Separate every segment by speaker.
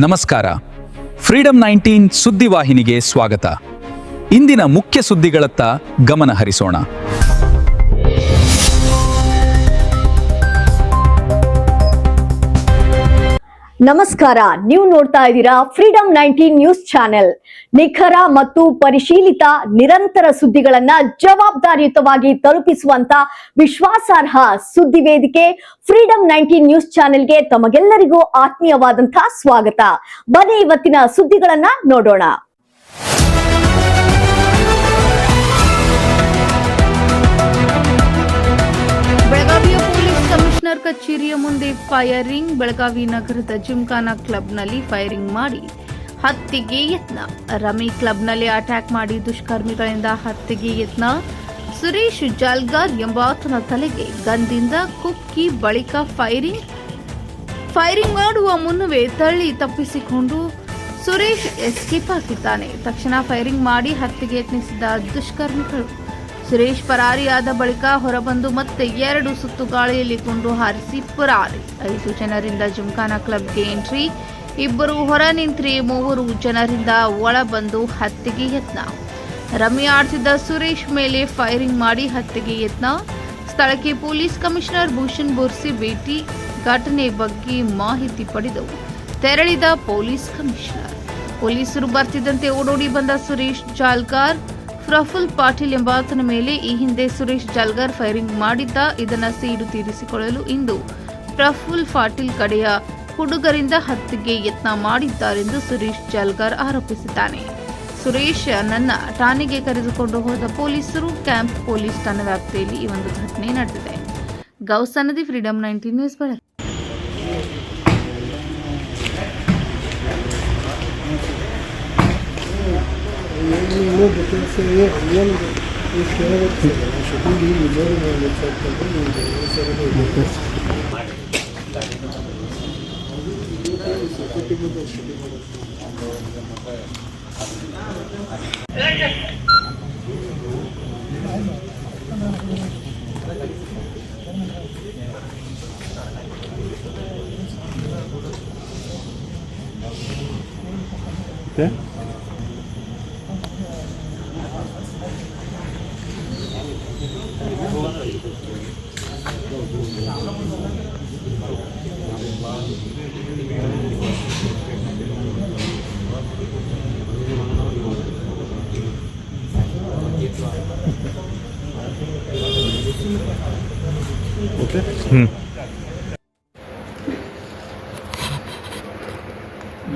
Speaker 1: ನಮಸ್ಕಾರ. ಫ್ರೀಡಂ 19 ಸುದ್ದಿವಾಹಿನಿಗೆ ಸ್ವಾಗತ. ಇಂದಿನ ಮುಖ್ಯ ಸುದ್ದಿಗಳತ್ತ ಗಮನ ಹರಿಸೋಣ.
Speaker 2: ನಮಸ್ಕಾರ, ನೀವು ನೋಡ್ತಾ ಇದ್ದೀರಾ ಫ್ರೀಡಂ 19 ನ್ಯೂಸ್ ಚಾನೆಲ್. ನಿಖರ ಮತ್ತು ಪರಿಶೀಲಿತ ನಿರಂತರ ಸುದ್ದಿಗಳನ್ನ ಜವಾಬ್ದಾರಿಯುತವಾಗಿ ತಲುಪಿಸುವಂತ ವಿಶ್ವಾಸಾರ್ಹ ಸುದ್ದಿ ವೇದಿಕೆ ಫ್ರೀಡಂ 19 ನ್ಯೂಸ್ ಚಾನೆಲ್ಗೆ ತಮಗೆಲ್ಲರಿಗೂ ಆತ್ಮೀಯವಾದಂತಹ ಸ್ವಾಗತ. ಬನ್ನಿ ಇವತ್ತಿನ ಸುದ್ದಿಗಳನ್ನ ನೋಡೋಣ.
Speaker 3: ಬೆಳಗಾವಿಯ ಪೊಲೀಸ್ ಕಮಿಷನರ್ ಕಚೇರಿಯ ಮುಂದೆ ಫೈರಿಂಗ್. ಬೆಳಗಾವಿ ನಗರದ ಜಿಮ್ಖಾನಾ ಕ್ಲಬ್ನಲ್ಲಿ ಫೈರಿಂಗ್ ಮಾಡಿ ಹತ್ಯೆಗೆ ಯತ್ನ. ರಮಿ ಕ್ಲಬ್ನಲ್ಲಿ ಅಟ್ಯಾಕ್ ಮಾಡಿ ದುಷ್ಕರ್ಮಿಗಳಿಂದ ಹತ್ಯೆಗೆ ಯತ್ನ. ಸುರೇಶ್ ಜಾಲ್ಗಾರ್ ಎಂಬಾತನ ತಲೆಗೆ ಗನ್ನಿಂದ ಕುಕ್ಕಿ ಬಳಿಕ ಫೈರಿಂಗ್ ಮಾಡುವ ಮುನ್ನವೇ ತಳ್ಳಿ ತಪ್ಪಿಸಿಕೊಂಡು ಸುರೇಶ್ ಎಸ್ಕೇಪ್ ಆಗಿದ್ದಾನೆ. ತಕ್ಷಣ ಫೈರಿಂಗ್ ಮಾಡಿ ಹತ್ಯೆಗೆ ಯತ್ನಿಸಿದ ದುಷ್ಕರ್ಮಿಗಳು ಸುರೇಶ್ ಪರಾರಿಯಾದ ಬಳಿಕ ಹೊರಬಂದು ಮತ್ತೆ 2 ಸುತ್ತು ಗಾಳಿಯಲ್ಲಿ ಗುಂಡು ಹಾರಿಸಿ ಪರಾರಿ. 5 ಜನರಿಂದ ಜಿಮ್ಖಾನಾ ಕ್ಲಬ್ಗೆ ಎಂಟ್ರಿ. 2 ಹೊರ ನಿಂತ್ರೆ 3 ಜನರಿಂದ ಒಳ ಬಂದು ಹತ್ಯೆಗೆ ಯತ್ನ. ರಮ್ಮಿ ಆಡ್ತಿದ್ದ ಸುರೇಶ್ ಮೇಲೆ ಫೈರಿಂಗ್ ಮಾಡಿ ಹತ್ಯೆಗೆ ಯತ್ನ. ಸ್ಥಳಕ್ಕೆ ಪೊಲೀಸ್ ಕಮಿಷನರ್ ಭೂಷಣ್ ಬೋರ್ಸಿ ಭೇಟಿ. ಘಟನೆ ಬಗ್ಗೆ ಮಾಹಿತಿ ಪಡೆದು ತೆರಳಿದ ಪೊಲೀಸ್ ಕಮಿಷನರ್. ಪೊಲೀಸರು ಬರ್ತಿದ್ದಂತೆ ಓಡೋಡಿ ಬಂದ ಸುರೇಶ್ ಜಾಲ್ಗಾರ್, ಪ್ರಫುಲ್ ಪಾಟೀಲ್ ಎಂಬಾತನ ಮೇಲೆ ಈ ಹಿಂದೆ ಸುರೇಶ್ ಜಾಲ್ಗಾರ್ ಫೈರಿಂಗ್ ಮಾಡಿದ್ದ. ಇದನ್ನ ಸೇಡು ತೀರಿಸಿಕೊಳ್ಳಲು ಇಂದು ಪ್ರಫುಲ್ ಪಾಟೀಲ್ ಕಡೆಯ ಹುಡುಗರಿಂದ ಹತ್ಯೆಗೆ ಯತ್ನ ಮಾಡಿದ್ದಾರೆಂದು ಸುರೇಶ್ ಜಾಲ್ಗಾರ್ ಆರೋಪಿಸಿದ್ದಾನೆ. ಸುರೇಶ್ ನನ್ನ ಠಾಣೆಗೆ ಕರೆದುಕೊಂಡು ಹೋದ ಪೊಲೀಸರು. ಕ್ಯಾಂಪ್ ಪೊಲೀಸ್ ಠಾಣಾ ವ್ಯಾಪ್ತಿಯಲ್ಲಿ ಈ ಒಂದು ಘಟನೆ ನಡೆದಿದೆ. Gous Sanadi, freedom 19 news Belagavi.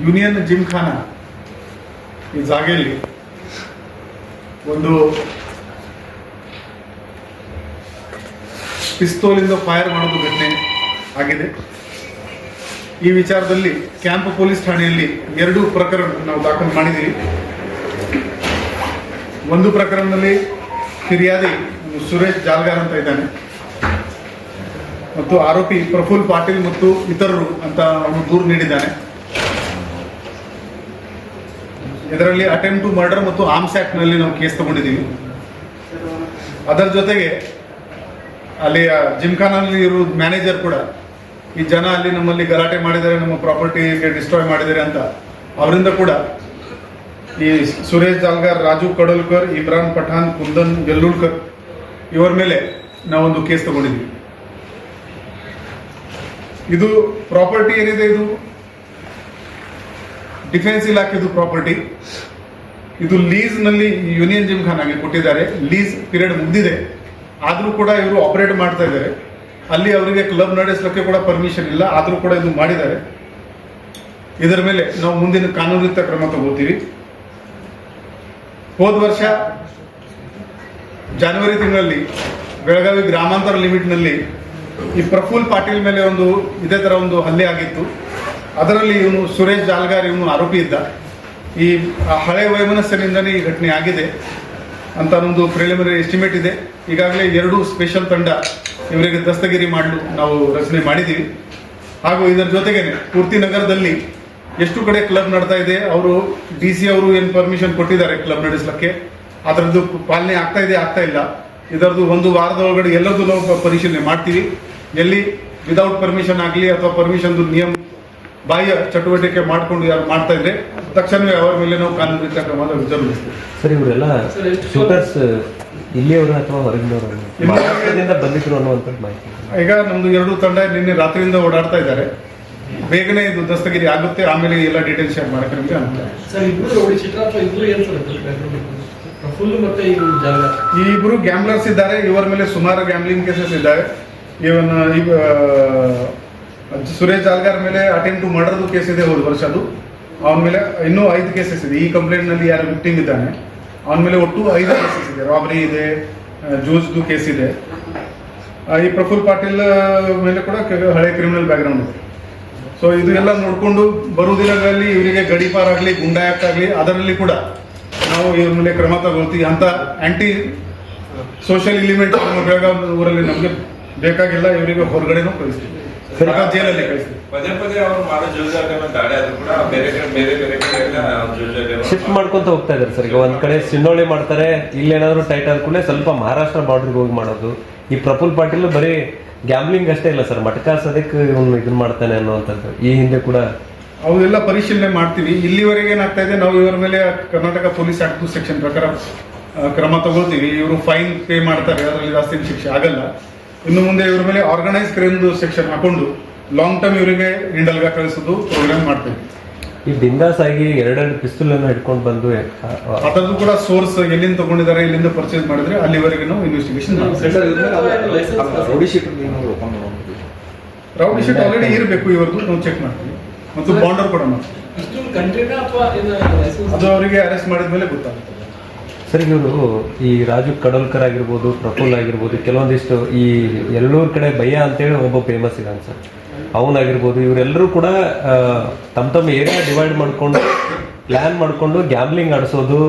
Speaker 4: Union gymkhana ಈ ಜಾಗೆಯಲ್ಲಿ ಒಂದು ಪಿಸ್ತೂಲಿಂದ ಫೈರ್ ಮಾಡೋದು ಘಟನೆ ಆಗಿದೆ. ಈ ವಿಚಾರದಲ್ಲಿ ಕ್ಯಾಂಪ್ ಪೊಲೀಸ್ ಠಾಣೆಯಲ್ಲಿ 2 ಪ್ರಕರಣ ನಾವು ದಾಖಲು ಮಾಡಿದ್ದೀವಿ. ಒಂದು ಪ್ರಕರಣದಲ್ಲಿ ಫಿರ್ಯಾದಿ ಸುರೇಶ್ ಜಾಲ್ಗಾರ್ ಅಂತ ಇದ್ದಾನೆ ಮತ್ತು ಆರೋಪಿ ಪ್ರಫುಲ್ ಪಾಟೀಲ್ ಮತ್ತು ಇತರರು ಅಂತ ಅವನು ದೂರು ನೀಡಿದ್ದಾನೆ. ಇದರಲ್ಲಿ ಅಟೆಂಪ್ಟ್ ಟು ಮರ್ಡರ್ ಮತ್ತು ಆರ್ಮ್ಸ್ ಆಕ್ಟ್ ನಲ್ಲಿ ನಾವು ಕೇಸ್ ತಗೊಂಡಿದ್ದೀವಿ. ಅದರ ಜೊತೆಗೆ ಅಲ್ಲಿ ಜಿಮ್ಖಾನಲ್ಲಿ ಇರೋ ಮ್ಯಾನೇಜರ್ ಕೂಡ ಈ ಜನ ಅಲ್ಲಿ ನಮ್ಮಲ್ಲಿ ಗಲಾಟೆ ಮಾಡಿದ್ದಾರೆ, ನಮ್ಮ ಪ್ರಾಪರ್ಟಿಗೆ ಡಿಸ್ಟ್ರಾಯ್ ಮಾಡಿದ್ದಾರೆ ಅಂತ ಅವರಿಂದ ಕೂಡ ಈ ಸುರೇಶ್ ಜಾಲ್ಗಾರ್, ರಾಜು ಕಡೋಲ್ಕರ್, ಇಮ್ರಾನ್ ಪಠಾಣ್, ಕುಂದನ್ ಗೆಲ್ಲೂಲ್ಕರ್ ಇವರ ಮೇಲೆ ನಾವೊಂದು ಕೇಸ್ ತಗೊಂಡಿದ್ದೀವಿ. ಇದು ಪ್ರಾಪರ್ಟಿ ಏನಿದೆ, ಇದು ಡಿಫೆನ್ಸ್ ಇಲಾಖೆದು ಪ್ರಾಪರ್ಟಿ. ಇದು ಲೀಸ್ ನಲ್ಲಿ ಯೂನಿಯನ್ ಜಿಮ್ಖಾನಾಗೆ ಕೊಟ್ಟಿದ್ದಾರೆ. ಲೀಸ್ ಪೀರಿಯಡ್ ಮುಗಿದಿದೆ, ಆದರೂ ಕೂಡ ಇವರು ಆಪರೇಟ್ ಮಾಡ್ತಾ ಇದ್ದಾರೆ. ಅಲ್ಲಿ ಅವರಿಗೆ ಕ್ಲಬ್ ನಡೆಸಲಿಕ್ಕೆ ಕೂಡ ಪರ್ಮಿಷನ್ ಇಲ್ಲ, ಆದರೂ ಕೂಡ ಇದು ಮಾಡಿದ್ದಾರೆ. ಇದರ ಮೇಲೆ ನಾವು ಮುಂದಿನ ಕಾನೂನಿತ ಕ್ರಮ ತಗೋತೀವಿ. ಹೋದ ವರ್ಷ ಜನವರಿ ತಿಂಗಳಲ್ಲಿ ಬೆಳಗಾವಿ ಗ್ರಾಮಾಂತರ ಲಿಮಿಟ್ನಲ್ಲಿ ಈ ಪ್ರಫುಲ್ ಪಾಟೀಲ್ ಮೇಲೆ ಒಂದು ಇದೇ ತರ ಒಂದು ಹಲ್ಲೆ ಆಗಿತ್ತು. ಅದರಲ್ಲಿ ಇವನು ಸುರೇಶ್ ಜಾಲ್ಗಾರ್ ಇವನು ಆರೋಪಿ ಇದ್ದ. ಈ ಹಳೆ ವೈಮನಸ್ಸಿನಿಂದನೇ ಈ ಘಟನೆ ಆಗಿದೆ ಅಂತ ಒಂದು ಪ್ರಿಲಿಮಿನರಿ ಎಸ್ಟಿಮೇಟ್ ಇದೆ. ಈಗಾಗಲೇ 2 ಸ್ಪೆಷಲ್ ತಂಡ ಇವರಿಗೆ ದಸ್ತಗಿರಿ ಮಾಡಲು ನಾವು ರಚನೆ ಮಾಡಿದ್ದೀವಿ. ಹಾಗೂ ಇದರ ಜೊತೆಗೇನೆ ಪೂರ್ತಿ ನಗರದಲ್ಲಿ ಎಷ್ಟು ಕಡೆ ಕ್ಲಬ್ ನಡ್ತಾ ಇದೆ, ಅವರು DC ಅವರು ಏನು ಪರ್ಮಿಷನ್ ಕೊಟ್ಟಿದ್ದಾರೆ ಕ್ಲಬ್ ನಡೆಸಲಿಕ್ಕೆ, ಅದರದ್ದು ಪಾಲನೆ ಆಗ್ತಾ ಇಲ್ಲ. ಇದರದ್ದು ಒಂದು ವಾರದ ಒಳಗಡೆ ಎಲ್ಲರದ್ದು ನಾವು ಪರಿಶೀಲನೆ ಮಾಡ್ತೀವಿ. ಎಲ್ಲಿ ವಿದೌಟ್ ಪರ್ಮಿಷನ್ ಆಗಲಿ ಅಥವಾ ಪರ್ಮಿಷನ್ದು ನಿಯಮ ಬಾಹ್ಯ ಚಟುವಟಿಕೆ ಮಾಡಿಕೊಂಡು ಯಾರು ಮಾಡ್ತಾ ಇದ್ರೆ ತಕ್ಷಣವೇ ಅವರ ಮೇಲೆ ನಾವು ಕಾನೂನು ರೀತಿಯ ಕ್ರಮ ಜರುಗಿಸ್ತೀವಿ.
Speaker 5: ಸರ್ ಇವರೆಲ್ಲ ಶೂಟರ್ಸ್ ಇಲ್ಲಿಯವರು ಅಥವಾ ಹೊರಗಿನವರು ಮಹಾರಾಷ್ಟ್ರದಿಂದ ಬಂದಿದ್ರು ಅನ್ನುವಂಥದ್ದು ಮಾಹಿತಿ.
Speaker 4: ಈಗ ನಮ್ದು 2 ತಂಡ ನಿನ್ನೆ ರಾತ್ರಿಯಿಂದ ಓಡಾಡ್ತಾ ಇದ್ದಾರೆ. ಬೇಗನೆ ಇದು ದಸ್ತಗಿರಿ ಆಗುತ್ತೆ, ಆಮೇಲೆ ಎಲ್ಲ ಡೀಟೇಲ್ಸ್ ಶೇರ್ ಮಾಡಕ್ಕೆ ನಿಮಗೆ ಅನುಕೂಲ. ಈ ಇಬ್ರು ಗ್ಯಾಮ್ಲರ್ಸ್ ಇದ್ದಾರೆ. ಇವರ ಮೇಲೆ ಸುಮಾರು ಗ್ಯಾಮ್ಲಿಂಗ್ ಕೇಸಸ್ ಇದ್ದಾವೆ. ಇವನ್ ಸುರೇಶ್ ಜಾಲ್ಗಾರ್ ಮೇಲೆ ಅಟೆಂಪ್ಟ್ ಟು ಮರ್ಡರ್ದು ಕೇಸ್ ಇದೆ ಹೋದ ವರ್ಷದ್ದು. ಅವನ ಮೇಲೆ ಇನ್ನೂ 5 ಕೇಸಸ್ ಇದೆ. ಈ ಕಂಪ್ಲೇಂಟ್ ನಲ್ಲಿ ಯಾರು ವಿಕ್ಟಿಮ್ ಇದ್ದಾನೆ ಅವನ ಮೇಲೆ ಒಟ್ಟು 5 ಕೇಸಸ್ ಇದೆ. ರಾಬರಿ ಇದೆ, ಜೂಜ್ದು ಕೇಸ್ ಇದೆ. ಈ ಪ್ರಫುಲ್ ಪಾಟೀಲ್ ಮೇಲೆ ಕೂಡ ಹಳೆ ಕ್ರಿಮಿನಲ್ ಬ್ಯಾಕ್ಗ್ರೌಂಡ್ ಇದೆ. ಸೊ ಇದು ಎಲ್ಲ ನೋಡಿಕೊಂಡು ಬರುವ ದಿನಗಳಲ್ಲಿ ಇವರಿಗೆ ಗಡೀಪಾರ್ ಆಗಲಿ ಗುಂಡಾಯಕ್ ಆಗಲಿ ಅದರಲ್ಲಿ ಕೂಡ ನಾವು ಇವ್ರ ಮೇಲೆ ಕ್ರಮ ತಗೊಳ್ತೀವಿ. ಅಂತ ಆಂಟಿ ಸೋಷಿಯಲ್ ಎಲಿಮೆಂಟ್ ಬೆಳಗಾವಿ ಊರಲ್ಲಿ ನಮಗೆ ಬೇಕಾಗಿಲ್ಲ. ಇವರಿಗೆ ಹೊರಗಡೆನೂ ಕಳಿಸ್ತೀವಿ, ಜೈಲಲ್ಲಿ ಕಳಿಸ್ತೀವಿ.
Speaker 6: ಪದೇ ಪದೇ ಅವರು ಮಾಡೋ ಜೂಜಾಟನ ದಾಳಿ ಆದ್ರೂ ಕೂಡ ಬೇರೆ ಬೇರೆ ಕಡೆ ಎಲ್ಲ
Speaker 5: ಶಿಫ್ಟ್ ಮಾಡ್ಕೊಂತ ಹೋಗ್ತಾ ಇದಾರೆ ಸರ್. ಈಗ ಒಂದ್ ಕಡೆ ಸಿನ್ನೋಳಿ ಮಾಡ್ತಾರೆ, ಇಲ್ಲೇನಾದ್ರು ಟೈಟ್ ಆದ ಕೂಡಲೇ ಸ್ವಲ್ಪ ಮಹಾರಾಷ್ಟ್ರ ಬಾರ್ಡರ್ಗೆ ಹೋಗಿ ಮಾಡೋದು. ಈ ಪ್ರಫುಲ್ ಪಾಟೀಲ್ ಬರೀ ಗ್ಯಾಮ್ಲಿಂಗ್ ಅಷ್ಟೇ ಇಲ್ಲ ಸರ್, ಮಟಕ ಸದಕ್ಕೆ ಇವನು ಇದನ್ನ ಮಾಡ್ತಾನೆ ಅನ್ನುವಂಥದ್ದು ಈ ಹಿಂದೆ ಕೂಡ
Speaker 4: ಅವೆಲ್ಲ ಪರಿಶೀಲನೆ ಮಾಡ್ತೀವಿ. ಇಲ್ಲಿವರೆಗೆ ಏನಾಗ್ತಾ ಇದೆ, ನಾವು ಇವರ ಮೇಲೆ ಕರ್ನಾಟಕ ಪೊಲೀಸ್ ಆಕ್ಟ್ ಸೆಕ್ಷನ್ ಪ್ರಕಾರ ಕ್ರಮ ತಗೊಳ್ತೀವಿ. ಇವರು ಫೈನ್ ಪೇ ಮಾಡ್ತಾರೆ, ಅದರಲ್ಲಿ ಜಾಸ್ತಿ ಶಿಕ್ಷೆ ಆಗಲ್ಲ. ಇನ್ನು ಮುಂದೆ ಇವ್ರ ಮೇಲೆ ಆರ್ಗನೈಸ್ ಕ್ರೈಮ್ ಸೆಕ್ಷನ್ ಹಾಕೊಂಡು ಲಾಂಗ್ ಟರ್ಮ್ ಇವರಿಗೆ ಇಂಡಲ್ಗ ಕಳಿಸೋದು ಪ್ರೋಗ್ರಾಮ್ ಮಾಡ್ತೇವೆ.
Speaker 5: ಈ ಬಿಂದಾಸ್ ಆಗಿ 2 ಪಿಸ್ತೂಲ್ ಅನ್ನು ಹಿಡ್ಕೊಂಡು ಬಂದು
Speaker 4: ಅದರದ್ದು ಕೂಡ ಸೋರ್ಸ್ ಎಲ್ಲಿಂದ ತಗೊಂಡಿದ್ದಾರೆ, ಎಲ್ಲಿಂದ ಪರ್ಚೇಸ್ ಮಾಡಿದ್ರೆ ಅಲ್ಲಿವರೆಗೆ ನಾವು ಇನ್ವೆಸ್ಟಿಗೇಷನ್ ರೌಡಿ ಶೀಟ್ ಆಲ್ರೆಡಿ ಇರಬೇಕು ಇವರದ್ದು, ನಾವು ಚೆಕ್ ಮಾಡ್ತೀವಿ. ಮತ್ತು ಬಾಂಡರ್ ಕೂಡ ಮಾಡ್ತೀವಿ. ಅದು ಅವರಿಗೆ ಅರೆಸ್ಟ್ ಮಾಡಿದ ಮೇಲೆ ಗೊತ್ತಾಗುತ್ತೆ.
Speaker 5: ಸರ್ ಇವರು ಈ ರಾಜು ಕಡೋಲ್ಕರ್ ಆಗಿರ್ಬೋದು, ಪ್ರಫುಲ್ ಆಗಿರ್ಬೋದು, ಕೆಲವೊಂದಿಷ್ಟು ಈ ಎಲ್ಲೂರ್ ಕಡೆ ಭಯ್ಯ ಅಂತೇಳಿ ಒಬ್ಬ ಫೇಮಸ್ ಇದ್ದಾನೆ ಸರ್, ಅವನಾಗಿರ್ಬೋದು, ಇವರೆಲ್ಲರೂ ಕೂಡ ತಮ್ಮ ಏರಿಯಾ ಡಿವೈಡ್ ಮಾಡ್ಕೊಂಡು ಪ್ಲಾನ್ ಮಾಡ್ಕೊಂಡು ಗ್ಯಾಮ್ಲಿಂಗ್ ಆಡಿಸೋದು,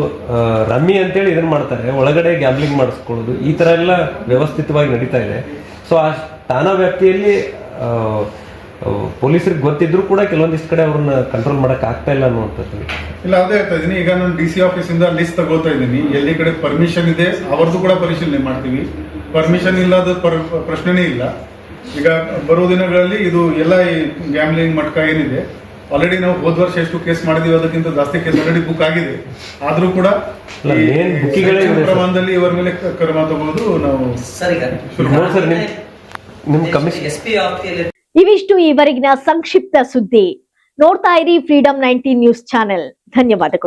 Speaker 5: ರಮ್ಮಿ ಅಂತೇಳಿ ಇದನ್ನ ಮಾಡ್ತಾರೆ, ಒಳಗಡೆ ಗ್ಯಾಮ್ಲಿಂಗ್ ಮಾಡಿಸ್ಕೊಳ್ಳೋದು, ಈ ತರ ಎಲ್ಲ ವ್ಯವಸ್ಥಿತವಾಗಿ ನಡೀತಾ ಇದೆ. ಸೊ ಆ ಠಾಣಾ ವ್ಯಾಪ್ತಿಯಲ್ಲಿ ಪೊಲೀಸರಿಗೆ ಗೊತ್ತಿದ್ರು ಕೂಡ ಕೆಲವೊಂದಿಷ್ಟು ಕಡೆ ಅವ್ರನ್ನ ಕಂಟ್ರೋಲ್ ಮಾಡಕ್ ಆಗ್ತಾ ಇಲ್ಲ ಅನ್ನುವಂಥದ್ದು.
Speaker 4: ಇಲ್ಲ, ಅದೇ ಹೇಳ್ತಾ ಇದೀನಿ. ಈಗ ನಾನು DC ಆಫೀಸ್ ಇಂದ ಲಿಸ್ಟ್ ತಗೋತಾ ಇದ್ದೀನಿ. ಎಲ್ಲಿ ಕಡೆ ಪರ್ಮಿಷನ್ ಇದೆ ಅವರದ್ದು ಕೂಡ ಪರಿಶೀಲನೆ ಮಾಡ್ತೀವಿ. ಪರ್ಮಿಷನ್ ಇಲ್ಲದ ಪ್ರಶ್ನೆನೇ ಇಲ್ಲ. ಈಗ ಬರೋ ದಿನಗಳಲ್ಲಿ ಇದು ಎಲ್ಲ ಈ ಗ್ಯಾಮ್ಲಿಂಗ್ ಮಟ್ಕ ಏನಿದೆ, ಆಲ್ರೆಡಿ ನಾವು ಹೋದ ವರ್ಷ ಎಷ್ಟು ಕೇಸ್ ಮಾಡಿದೀವಿ ಅದಕ್ಕಿಂತ ಜಾಸ್ತಿ ಕೇಸ್ ಆಲ್ರೆಡಿ ಬುಕ್ ಆಗಿದೆ. ಆದ್ರೂ ಕೂಡ ಪ್ರಮಾಣದಲ್ಲಿ ಇವರ ಮೇಲೆ ಕ್ರಮ ತಗೋದು ನಾವು
Speaker 2: ಇವಿಷ್ಟು ಈವರೆಗಿನ ಸಂಕ್ಷಿಪ್ತ ಸುದ್ದಿ. ನೋಡ್ತಾ ಇರಿ ಫ್ರೀಡಂ 19 ನ್ಯೂಸ್ ಚಾನೆಲ್. ಧನ್ಯವಾದಗಳು.